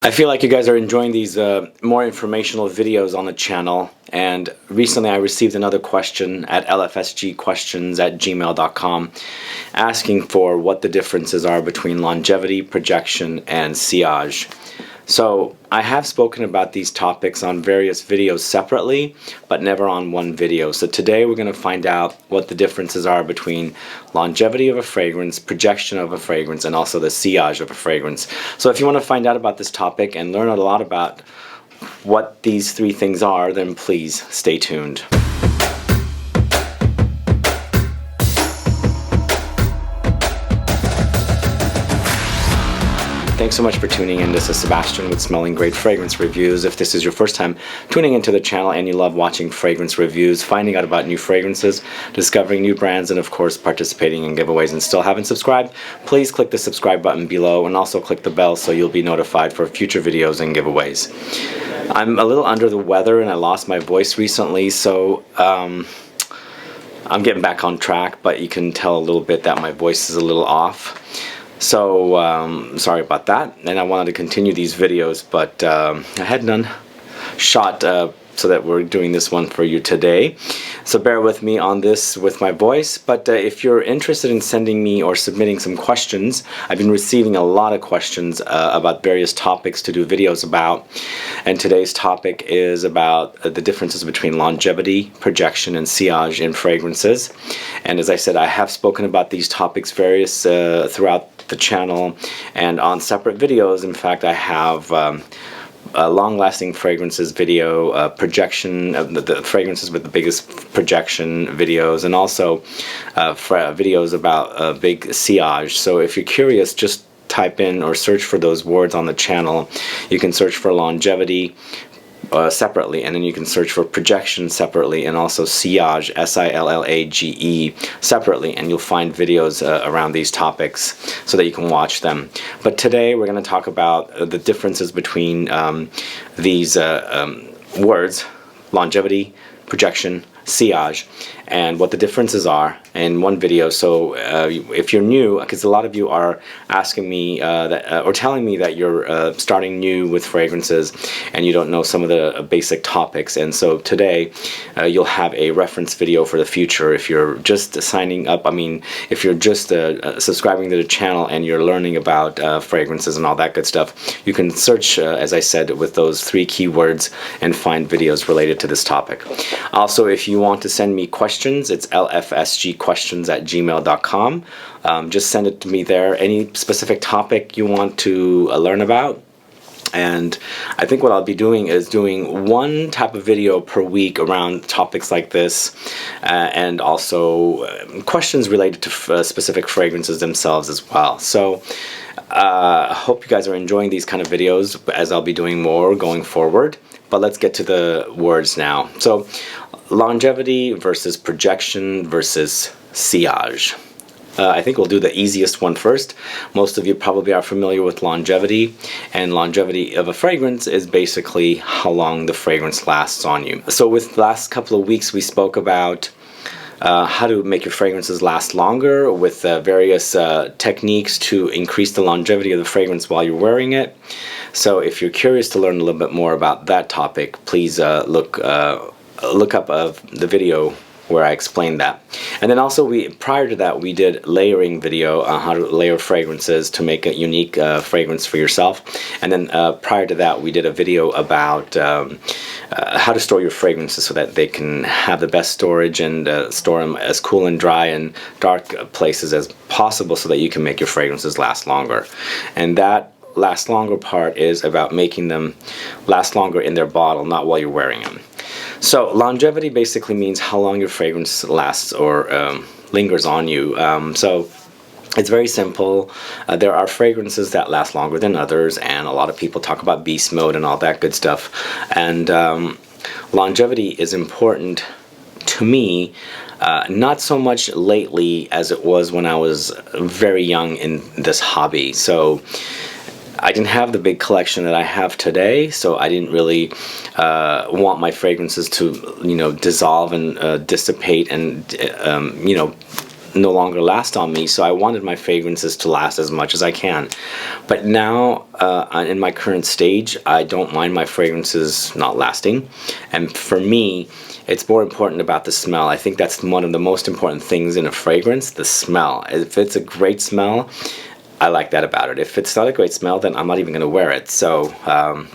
I feel like you guys are enjoying these more informational videos on the channel, and recently I received another question at LFSGQuestions@gmail.com asking for what the differences are between longevity, projection, and sillage. So I have spoken about these topics on various videos separately, but never on one video. So today we're going to find out what the differences are between longevity of a fragrance, projection of a fragrance, and also the sillage of a fragrance. So if you want to find out about this topic and learn a lot about what these three things are, then please stay tuned. Thanks so much for tuning in. This is Sebastian with Smelling Great Fragrance Reviews. If this is your first time tuning into the channel and you love watching fragrance reviews, finding out about new fragrances, discovering new brands, and of course participating in giveaways and still haven't subscribed, please click the subscribe button below and also click the bell so you'll be notified for future videos and giveaways. I'm a little under the weather and I lost my voice recently, so I'm getting back on track, but you can tell a little bit that my voice is a little off. So sorry about that, and I wanted to continue these videos, but I had none shot so that we're doing this one for you today. So bear with me on this with my voice, but if you're interested in sending me or submitting some questions, I've been receiving a lot of questions about various topics to do videos about, and today's topic is about the differences between longevity, projection, and sillage in fragrances. And as I said, I have spoken about these topics various throughout the channel and on separate videos. In fact, I have long-lasting fragrances video, projection of the fragrances with the biggest projection videos, and also videos about big sillage. So if you're curious, just type in or search for those words on the channel. You can search for longevity separately, and then you can search for projection separately, and also sillage, S-I-L-L-A-G-E, separately, and you'll find videos around these topics so that you can watch them. But today we're going to talk about the differences between these words, longevity, projection, sillage, and what the differences are in one video. So if you're new, because a lot of you are asking me or telling me that you're starting new with fragrances and you don't know some of the basic topics, and so today you'll have a reference video for the future. If you're just signing up, if you're just subscribing to the channel and you're learning about fragrances and all that good stuff, you can search, as I said, with those three keywords and find videos related to this topic. Also, if you want to send me questions, it's LFSGQuestions@gmail.com. Just send it to me there. Any specific topic you want to learn about. And I think what I'll be doing is doing one type of video per week around topics like this, and also questions related to specific fragrances themselves as well. So I hope you guys are enjoying these kind of videos, as I'll be doing more going forward. But let's get to the words now. So longevity versus projection versus sillage. I think we'll do the easiest one first. Most of you probably are familiar with longevity, and longevity of a fragrance is basically how long the fragrance lasts on you. So with the last couple of weeks we spoke about how to make your fragrances last longer with various techniques to increase the longevity of the fragrance while you're wearing it. So if you're curious to learn a little bit more about that topic, please look up the video where I explained that. And then also prior to that we did layering video on how to layer fragrances to make a unique fragrance for yourself. And then prior to that we did a video about how to store your fragrances so that they can have the best storage and store them as cool and dry and dark places as possible so that you can make your fragrances last longer. And that last longer part is about making them last longer in their bottle, not while you're wearing them. So longevity basically means how long your fragrance lasts or lingers on you. So it's very simple. There are fragrances that last longer than others, and a lot of people talk about beast mode and all that good stuff. And longevity is important to me, not so much lately as it was when I was very young in this hobby. So I didn't have the big collection that I have today, so I didn't really want my fragrances to, dissolve and dissipate and, no longer last on me, so I wanted my fragrances to last as much as I can. But now, in my current stage, I don't mind my fragrances not lasting. And for me, it's more important about the smell. I think that's one of the most important things in a fragrance, the smell. If it's a great smell, I like that about it. If it's not a great smell, then I'm not even going to wear it. So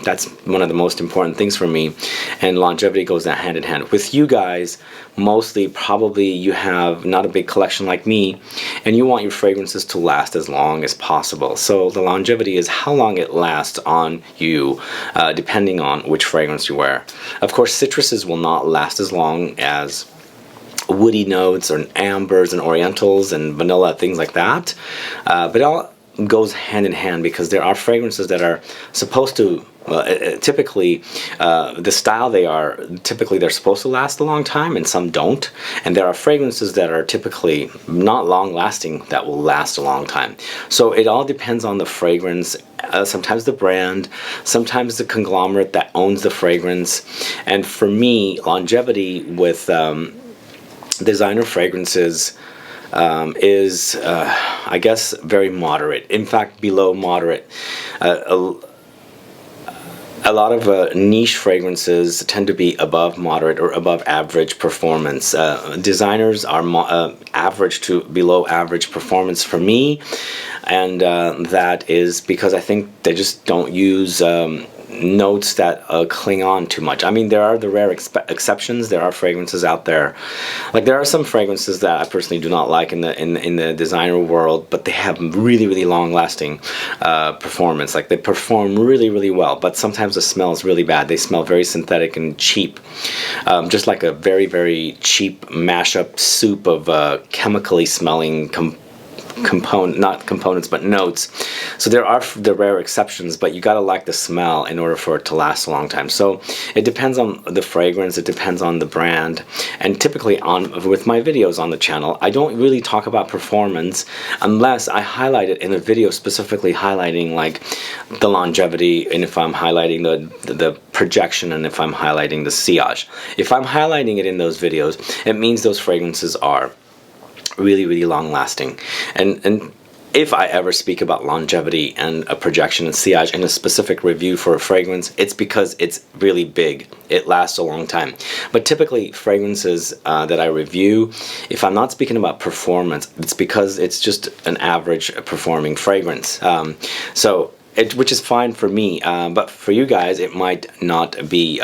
that's one of the most important things for me. And longevity goes hand in hand. With you guys, mostly probably you have not a big collection like me, and you want your fragrances to last as long as possible. So the longevity is how long it lasts on you, depending on which fragrance you wear. Of course, citruses will not last as long as woody notes or ambers and orientals and vanilla, things like that. But it all goes hand in hand, because there are fragrances that are supposed to typically the style they are, typically they're supposed to last a long time, and some don't. And there are fragrances that are typically not long lasting that will last a long time. So it all depends on the fragrance, sometimes the brand, sometimes the conglomerate that owns the fragrance. And for me, longevity with designer fragrances is, I guess, very moderate. In fact, below moderate. A lot of niche fragrances tend to be above moderate or above average performance. Designers are average to below average performance for me, and that is because I think they just don't use notes that cling on too much. I mean, there are the rare exceptions. There are fragrances out there, like there are some fragrances that I personally do not like in the designer world, but they have really long lasting performance. Like they perform really well, but sometimes the smell is really bad. They smell very synthetic and cheap, just like a very cheap mashup soup of chemically smelling not components but notes. So there are the rare exceptions, but you gotta like the smell in order for it to last a long time. So it depends on the fragrance, it depends on the brand. And typically with my videos on the channel, I don't really talk about performance unless I highlight it in a video specifically highlighting like the longevity, and if I'm highlighting the projection, and if I'm highlighting the sillage. If I'm highlighting it in those videos, it means those fragrances are really long lasting. And if I ever speak about longevity and a projection and sillage in a specific review for a fragrance, it's because it's really big. It lasts a long time. But typically fragrances that I review, if I'm not speaking about performance, it's because it's just an average performing fragrance. Which is fine for me, but for you guys it might not be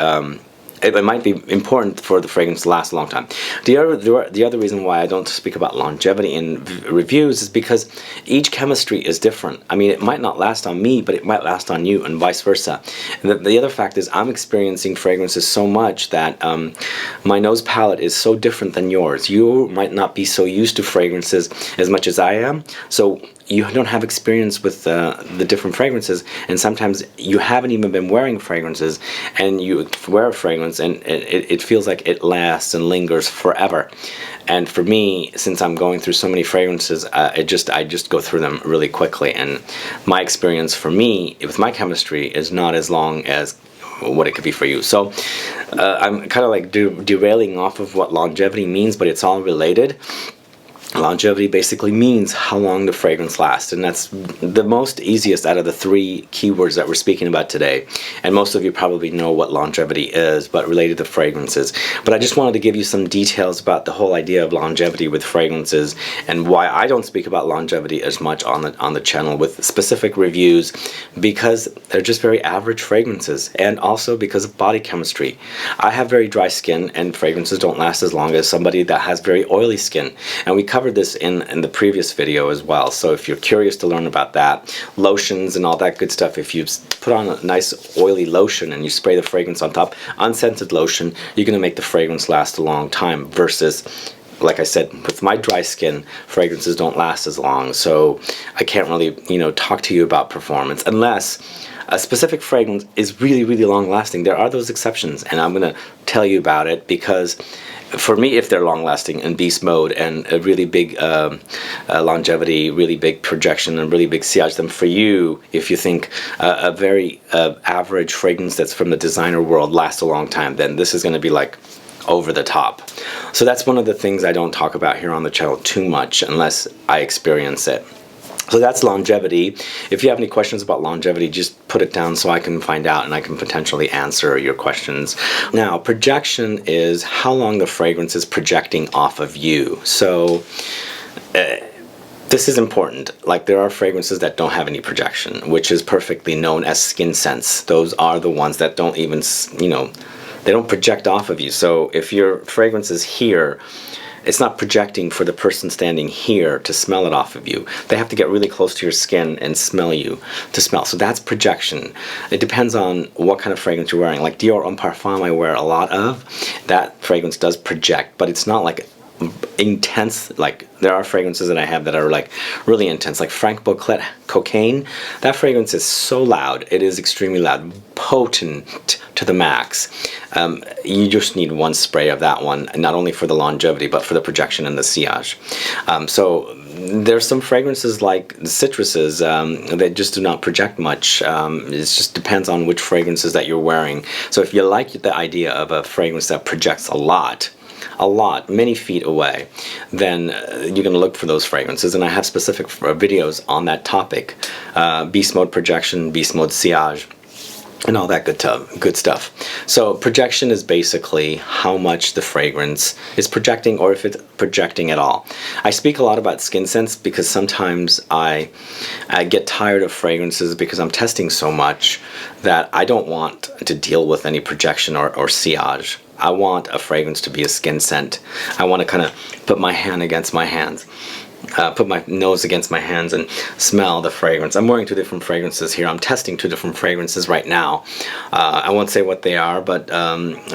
it might be important for the fragrance to last a long time. The other reason why I don't speak about longevity in reviews is because each chemistry is different. I mean, it might not last on me, but it might last on you, and vice versa. And the other fact is I'm experiencing fragrances so much that my nose palette is so different than yours. You might not be so used to fragrances as much as I am, so you don't have experience with the different fragrances, and sometimes you haven't even been wearing fragrances, and you wear a fragrance and it feels like it lasts and lingers forever. And for me, since I'm going through so many fragrances, I just go through them really quickly, and my experience for me with my chemistry is not as long as what it could be for you. So I'm kind of like derailing off of what longevity means, but it's all related. Longevity basically means how long the fragrance lasts, and that's the most easiest out of the three keywords that we're speaking about today. And most of you probably know what longevity is, but related to fragrances. But I just wanted to give you some details about the whole idea of longevity with fragrances, and why I don't speak about longevity as much on the channel with specific reviews, because they're just very average fragrances, and also because of body chemistry. I have very dry skin, and fragrances don't last as long as somebody that has very oily skin, and we covered this in the previous video as well. So if you're curious to learn about that, lotions and all that good stuff, if you put on a nice oily lotion and you spray the fragrance on top, unscented lotion, you're going to make the fragrance last a long time, versus, like I said, with my dry skin, fragrances don't last as long. So I can't really, talk to you about performance unless a specific fragrance is really long lasting. There are those exceptions, and I'm going to tell you about it, because for me, if they're long lasting and beast mode and a really big longevity, really big projection and really big sillage, then for you, if you think a very average fragrance that's from the designer world lasts a long time, then this is going to be like over the top. So that's one of the things I don't talk about here on the channel too much unless I experience it. So that's longevity. If you have any questions about longevity, just put it down so I can find out and I can potentially answer your questions. Now, projection is how long the fragrance is projecting off of you. So this is important. Like, there are fragrances that don't have any projection, which is perfectly known as skin scents. Those are the ones that don't even, you know, they don't project off of you. So if your fragrance is here, it's not projecting for the person standing here to smell it off of you. They have to get really close to your skin and smell you to smell. So that's projection. It depends on what kind of fragrance you're wearing. Like Dior Homme Parfum I wear a lot of. That fragrance does project, but it's not like intense. Like, there are fragrances that I have that are like really intense, like Frank Boclet Cocaine. That fragrance is so loud. It is extremely loud, potent to the max. You just need one spray of that one, not only for the longevity but for the projection and the sillage. So there's some fragrances like the citruses that just do not project much. It just depends on which fragrances that you're wearing. So if you like the idea of a fragrance that projects a lot, many feet away, then you're going to look for those fragrances. And I have specific videos on that topic. Beast mode projection, beast mode sillage, and all that good stuff. So projection is basically how much the fragrance is projecting, or if it's projecting at all. I speak a lot about skin scents because sometimes I get tired of fragrances because I'm testing so much that I don't want to deal with any projection or sillage. I want a fragrance to be a skin scent. I want to kind of put my hand against my hands, put my nose against my hands and smell the fragrance. I'm wearing two different fragrances here. I'm testing two different fragrances right now. I won't say what they are, but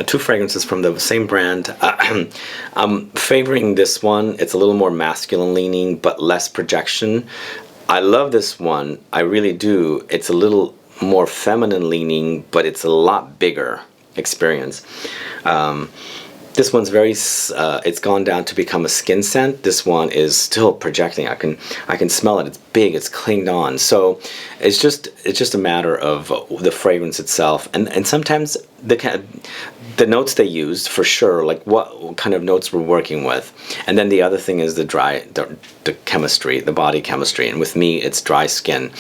two fragrances from the same brand. I'm favoring this one. It's a little more masculine leaning, but less projection. I love this one. I really do. It's a little more feminine leaning, but it's a lot bigger experience. This one's very it's gone down to become a skin scent. This one is still projecting. I can smell it. It's big, it's clinged on. So it's just a matter of the fragrance itself, and sometimes the notes they used, for sure, like what kind of notes we're working with. And then the other thing is the chemistry, the body chemistry, and with me it's dry skin.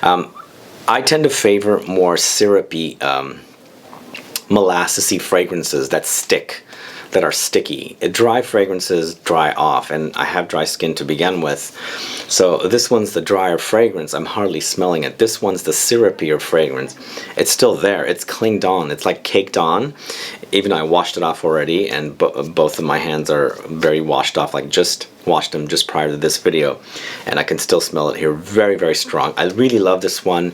I tend to favor more syrupy, molassesy fragrances that stick, that are sticky. Dry fragrances dry off, and I have dry skin to begin with. So this one's the drier fragrance. I'm hardly smelling it. This one's the syrupier fragrance. It's still there. It's clinged on. It's like caked on. Even though I washed it off already, and both of my hands are very washed off, like just washed them just prior to this video, and I can still smell it here. Very, very strong. I really love this one,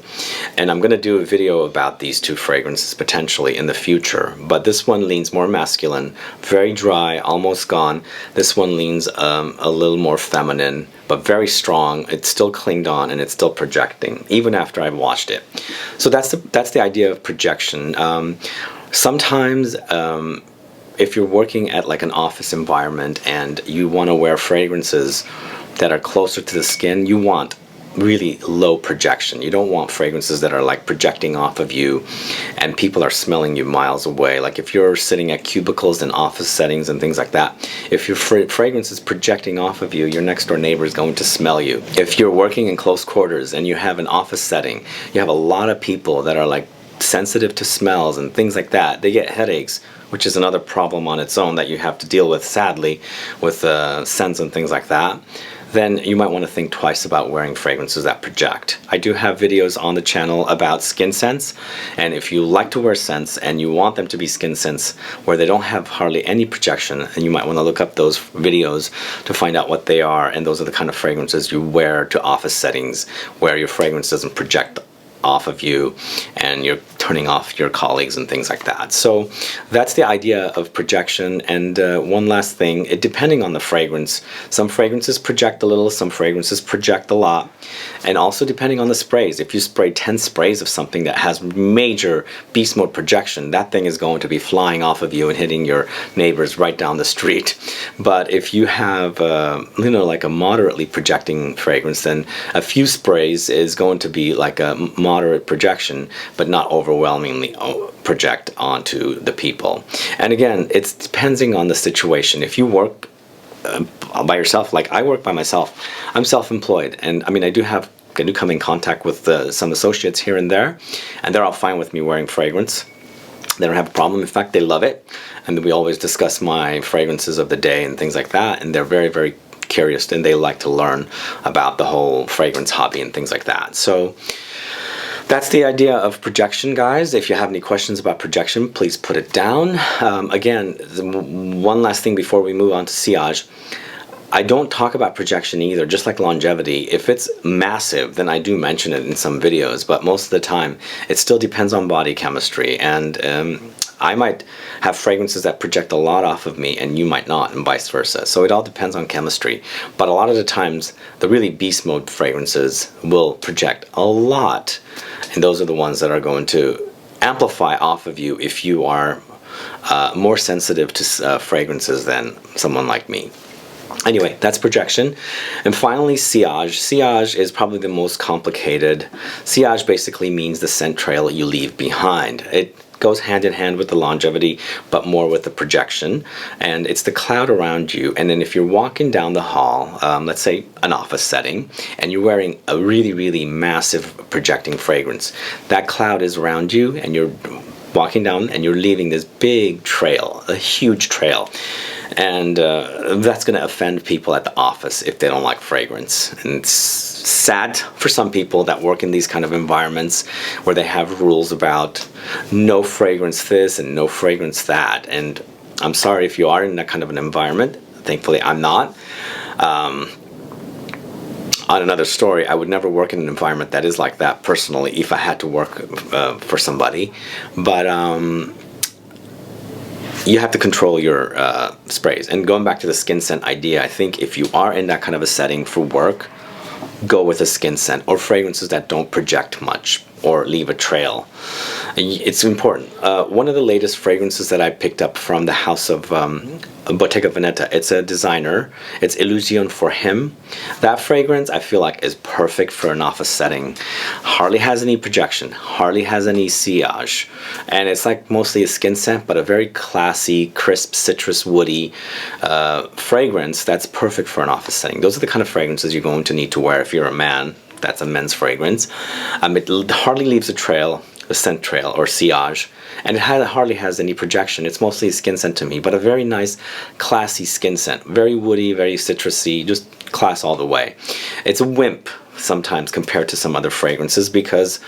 and I'm going to do a video about these two fragrances potentially in the future. But this one leans more masculine, very dry, almost gone. This one leans a little more feminine, but very strong. It's still clinged on, and it's still projecting even after I've washed it. So that's the idea of projection. Sometimes if you're working at like an office environment and you want to wear fragrances that are closer to the skin, you want really low projection. You don't want fragrances that are like projecting off of you and people are smelling you miles away. Like if you're sitting at cubicles in office settings and things like that, if your fragrance is projecting off of you, your next door neighbor is going to smell you. If you're working in close quarters and you have an office setting, you have a lot of people that are like sensitive to smells and things like that. They get headaches, which is another problem on its own that you have to deal with, sadly, with scents and things like that. Then you might want to think twice about wearing fragrances that project. I do have videos on the channel about skin scents, and if you like to wear scents and you want them to be skin scents where they don't have hardly any projection, then you might want to look up those videos to find out what they are, and those are the kind of fragrances you wear to office settings where your fragrance doesn't project off of you and you're turning off your colleagues and things like that. So that's the idea of projection. And one last thing, depending on the fragrance, some fragrances project a little, some fragrances project a lot, and also depending on the sprays. If you spray 10 sprays of something that has major beast mode projection, that thing is going to be flying off of you and hitting your neighbors right down the street. But if you have like a moderately projecting fragrance, then a few sprays is going to be like a moderate projection, but not overwhelming. overwhelmingly project onto the people. And again, it's depending on the situation. If you work by yourself, like I work by myself, I'm self-employed, and I mean I do come in contact with some associates here and there, and they're all fine with me wearing fragrance. They don't have a problem. In fact, they love it, and we always discuss my fragrances of the day and things like that, and they're very, very curious, and they like to learn about the whole fragrance hobby and things like that. So that's the idea of projection, guys. If you have any questions about projection, please put it down. Again, one last thing before we move on to Sillage. I don't talk about projection either, just like longevity. If it's massive, then I do mention it in some videos, but most of the time, it still depends on body chemistry. And I might have fragrances that project a lot off of me, and you might not, and vice versa. So it all depends on chemistry. But a lot of the times, the really beast mode fragrances will project a lot. And those are the ones that are going to amplify off of you if you are more sensitive to fragrances than someone like me. Anyway, that's projection. And finally, sillage. Sillage is probably the most complicated. Sillage basically means the scent trail you leave behind. It goes hand in hand with the longevity, but more with the projection. And it's the cloud around you. And then if you're walking down the hall, let's say an office setting, and you're wearing a really, really massive projecting fragrance, that cloud is around you, and you're walking down, and you're leaving this big trail, a huge trail. And that's going to offend people at the office if they don't like fragrance. And it's sad for some people that work in these kind of environments where they have rules about no fragrance this and no fragrance that. And I'm sorry if you are in that kind of an environment. Thankfully, I'm not. On another story, I would never work in an environment that is like that personally if I had to work for somebody. But you have to control your sprays. And going back to the skin scent idea, I think if you are in that kind of a setting for work, go with a skin scent or fragrances that don't project much or leave a trail. It's important. One of the latest fragrances that I picked up from the house of Bottega Veneta, it's a designer. It's Illusion for him. That fragrance I feel like is perfect for an office setting. Hardly has any projection, hardly has any sillage, and it's like mostly a skin scent, but a very classy, crisp, citrus, woody fragrance that's perfect for an office setting. Those are the kind of fragrances you're going to need to wear if you're a man. That's a men's fragrance. It hardly leaves a trail, a scent trail or sillage, and it hardly has any projection. It's mostly a skin scent to me, but a very nice, classy skin scent. Very woody, very citrusy, just class all the way. It's a wimp sometimes compared to some other fragrances because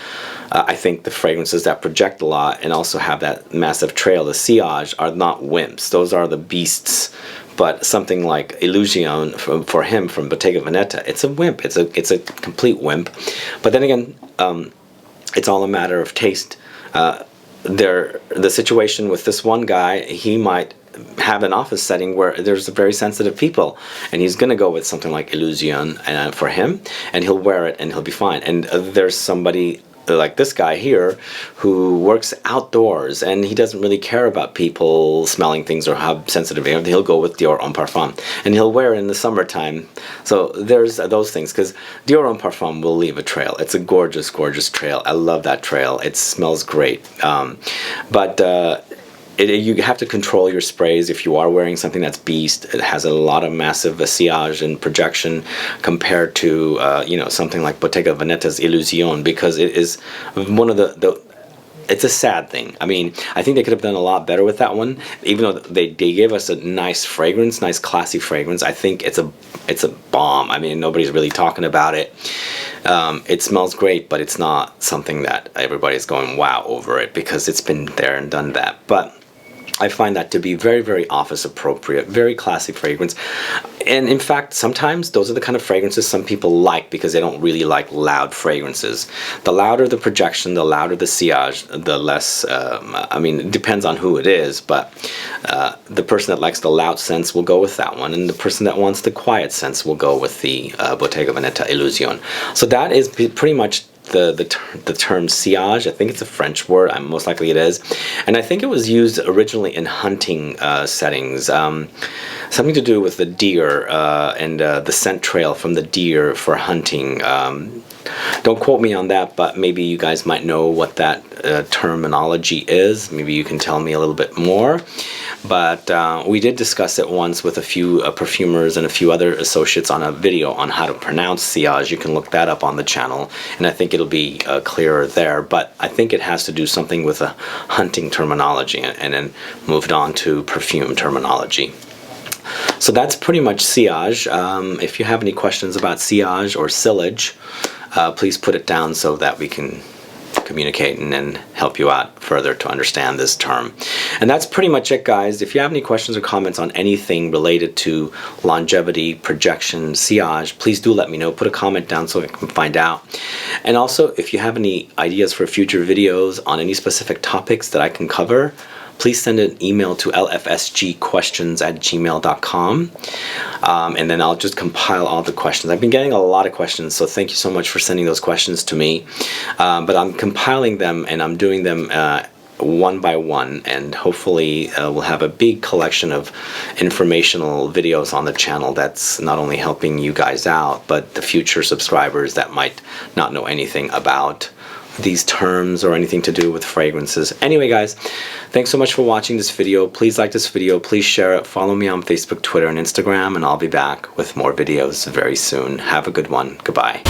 I think the fragrances that project a lot and also have that massive trail, the sillage, are not wimps. Those are the beasts. But something like Illusion for him from Bottega Veneta, it's a wimp. It's a complete wimp. But then again, it's all a matter of taste. The situation with this one guy, he might have an office setting where there's very sensitive people, and he's going to go with something like Illusion for him, and he'll wear it and he'll be fine. And there's somebody like this guy here who works outdoors and he doesn't really care about people smelling things or how sensitive they are. He'll go with Dior Homme Parfum and he'll wear it in the summertime. So there's those things, because Dior Homme Parfum will leave a trail. It's a gorgeous, gorgeous trail. I love that trail. It smells great. You have to control your sprays if you are wearing something that's beast. It has a lot of massive sillage and projection compared to something like Bottega Veneta's Illusion, because it is one of it's a sad thing. I mean, I think they could have done a lot better with that one. Even though they gave us a nice fragrance, nice classy fragrance, I think it's a bomb. I mean, nobody's really talking about it. It smells great, but it's not something that everybody's going wow over it, because it's been there and done that. But I find that to be very, very office appropriate, very classy fragrance. And in fact, sometimes those are the kind of fragrances some people like because they don't really like loud fragrances. The louder the projection, the louder the sillage, the less, it depends on who it is, but the person that likes the loud scents will go with that one, and the person that wants the quiet scents will go with the Bottega Veneta Illusion. So that is pretty much the term sillage. I think it's a French word, most likely it is, and I think it was used originally in hunting settings, something to do with the deer and the scent trail from the deer for hunting. Don't quote me on that, but maybe you guys might know what that terminology is. Maybe you can tell me a little bit more. But we did discuss it once with a few perfumers and a few other associates on a video on how to pronounce sillage. You can look that up on the channel, and I think it'll be clearer there. But I think it has to do something with a hunting terminology, and then moved on to perfume terminology. So that's pretty much sillage. If you have any questions about sillage or sillage, please put it down so that we can communicate and then help you out further to understand this term. And that's pretty much it, guys. If you have any questions or comments on anything related to longevity, projection, sillage, please do let me know. Put a comment down so I can find out. And also, if you have any ideas for future videos on any specific topics that I can cover, please send an email to lfsgquestions@gmail.com, and then I'll just compile all the questions. I've been getting a lot of questions, so thank you so much for sending those questions to me. But I'm compiling them, and I'm doing them one by one, and hopefully we'll have a big collection of informational videos on the channel that's not only helping you guys out, but the future subscribers that might not know anything about these terms or anything to do with fragrances. Anyway, guys, thanks so much for watching this video. Please like this video, please share it, follow me on Facebook, Twitter, and Instagram, and I'll be back with more videos very soon. Have a good one. Goodbye.